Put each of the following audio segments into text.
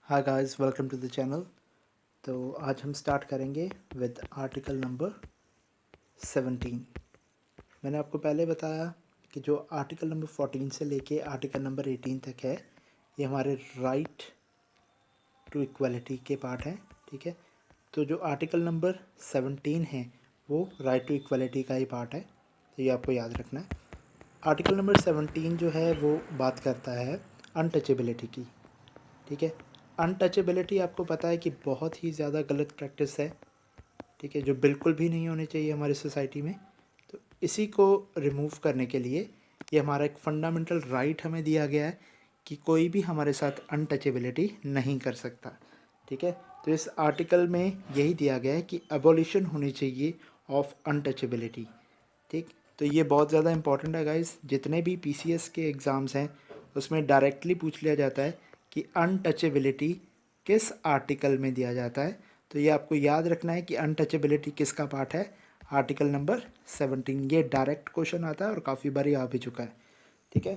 Hi guys, welcome to the channel. तो आज हम स्टार्ट करेंगे विद आर्टिकल नंबर 17। मैंने आपको पहले बताया कि जो आर्टिकल नंबर 14 से लेके आर्टिकल नंबर 18 तक है, ये हमारे राइट टू इक्वलिटी के पार्ट हैं। ठीक है, तो जो आर्टिकल नंबर 17 है वो राइट टू इक्वलिटी का ही पार्ट है, तो ये आपको याद रखना है। आर्टिकल नंबर 17 जो है वो बात करता है अनटचेबिलिटी की। ठीक है, अनटचेबिलिटी आपको पता है कि बहुत ही ज़्यादा गलत प्रैक्टिस है। ठीक है, जो बिल्कुल भी नहीं होनी चाहिए हमारी सोसाइटी में। तो इसी को रिमूव करने के लिए ये हमारा एक फंडामेंटल राइट हमें दिया गया है कि कोई भी हमारे साथ अनटचेबिलिटी नहीं कर सकता। ठीक है, तो इस आर्टिकल में यही दिया गया है कि एबॉलिशन होनी चाहिए ऑफ अनटचेबिलिटी। ठीक, तो ये बहुत ज़्यादा इंपॉर्टेंट है गाइस। जितने भी पीसीएस के एग्ज़ाम्स हैं उसमें डायरेक्टली पूछ लिया जाता है कि अनटचेबिलिटी किस आर्टिकल में दिया जाता है। तो ये आपको याद रखना है कि अनटचेबिलिटी किसका पार्ट है, आर्टिकल नंबर 17। ये डायरेक्ट क्वेश्चन आता है और काफ़ी बार आ भी चुका है। ठीक है,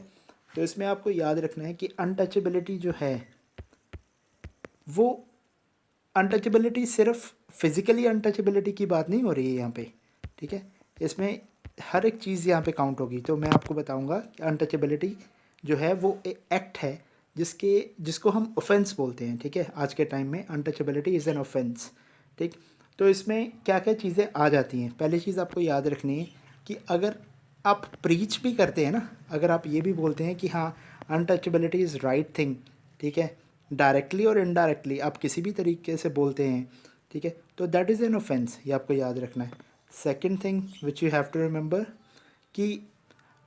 तो इसमें आपको याद रखना है कि अनटचेबिलिटी जो है वो अनटचेबिलिटी सिर्फ फिज़िकली अनटचेबिलिटी की बात नहीं हो रही है यहाँ पे। ठीक है, इसमें हर एक चीज़ यहाँ पे काउंट होगी। तो मैं आपको बताऊँगा कि अनटचेबिलिटी जो है वो एक एक्ट है जिसको हम ऑफेंस बोलते हैं। ठीक है, आज के टाइम में अनटचेबिलिटी इज़ एन ऑफेंस। ठीक, तो इसमें क्या क्या चीज़ें आ जाती हैं। पहली चीज़ आपको याद रखनी है कि अगर आप प्रीच भी करते हैं ना, अगर आप ये भी बोलते हैं कि हाँ अनटचेबिलिटी इज़ राइट थिंग, ठीक है, डायरेक्टली और इनडायरेक्टली आप किसी भी तरीके से बोलते हैं, ठीक है, तो दैट इज़ एन ऑफेंस। ये आपको याद रखना है। Second thing which you have to remember कि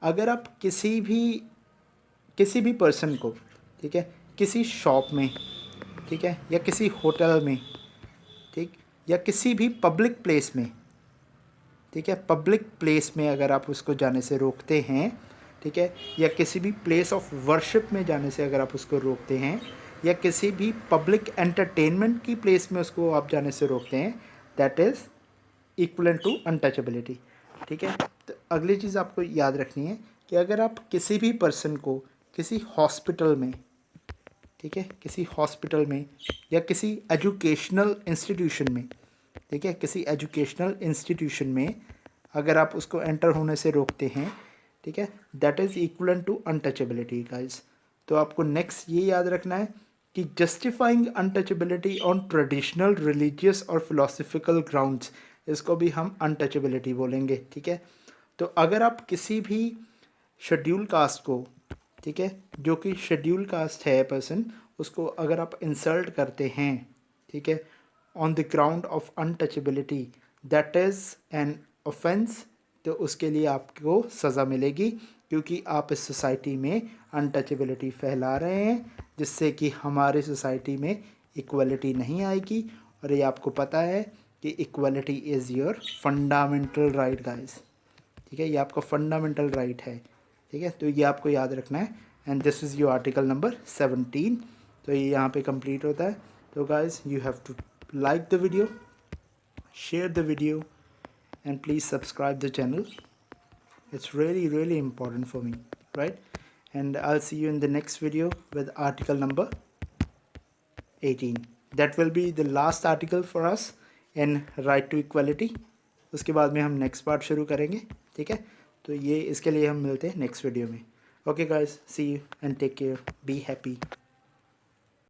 अगर आप किसी भी पर्सन को, ठीक है, किसी शॉप में, ठीक है, या किसी होटल में, ठीक, या किसी भी पब्लिक प्लेस में, ठीक है, पब्लिक प्लेस में अगर आप उसको जाने से रोकते हैं, ठीक है, या किसी भी प्लेस ऑफ वर्शिप में जाने से अगर आप उसको रोकते हैं, या किसी भी पब्लिक एंटरटेनमेंट की प्लेस में उसको आप जाने से रोकते हैं, that is equivalent to untouchability. ठीक है, तो अगली चीज़ आपको याद रखनी है कि अगर आप किसी भी पर्सन को किसी हॉस्पिटल में, ठीक है, किसी हॉस्पिटल में या किसी एजुकेशनल इंस्टीट्यूशन में, ठीक है, किसी एजुकेशनल इंस्टीट्यूशन में अगर आप उसको एंटर होने से रोकते हैं, ठीक है, that is equivalent to untouchability guys. तो आपको नेक्स्ट ये याद रखना है कि justifying untouchability on traditional religious और फिलोसफिकल ग्राउंड्स, इसको भी हम अनटचेबिलिटी बोलेंगे। ठीक है, तो अगर आप किसी भी शेड्यूल कास्ट को, ठीक है, जो कि शेड्यूल कास्ट है पर्सन, उसको अगर आप इंसल्ट करते हैं, ठीक है, on the ground of untouchability, that is an offence. तो उसके लिए आपको सज़ा मिलेगी क्योंकि आप इस सोसाइटी में अनटचेबिलिटी फैला रहे हैं, जिससे कि हमारे सोसाइटी में इक्वलिटी नहीं आएगी। और ये आपको पता है कि equality is your fundamental right guys. ठीक है, ये आपका फंडामेंटल राइट है। ठीक है, तो ये आपको याद रखना है। And this is your article number 17। तो ये यहाँ पे कंप्लीट होता है। तो guys you have to like the video, share the video, and please subscribe the channel. It's really important for me, right? And I'll see you in the next video with article number 18. That will be the last article for us in right to equality. उसके बाद में हम next part शुरू करेंगे। ठीक है, तो ये इसके लिए हम मिलते हैं नेक्स्ट वीडियो में। Okay guys, see you and take care, be happy.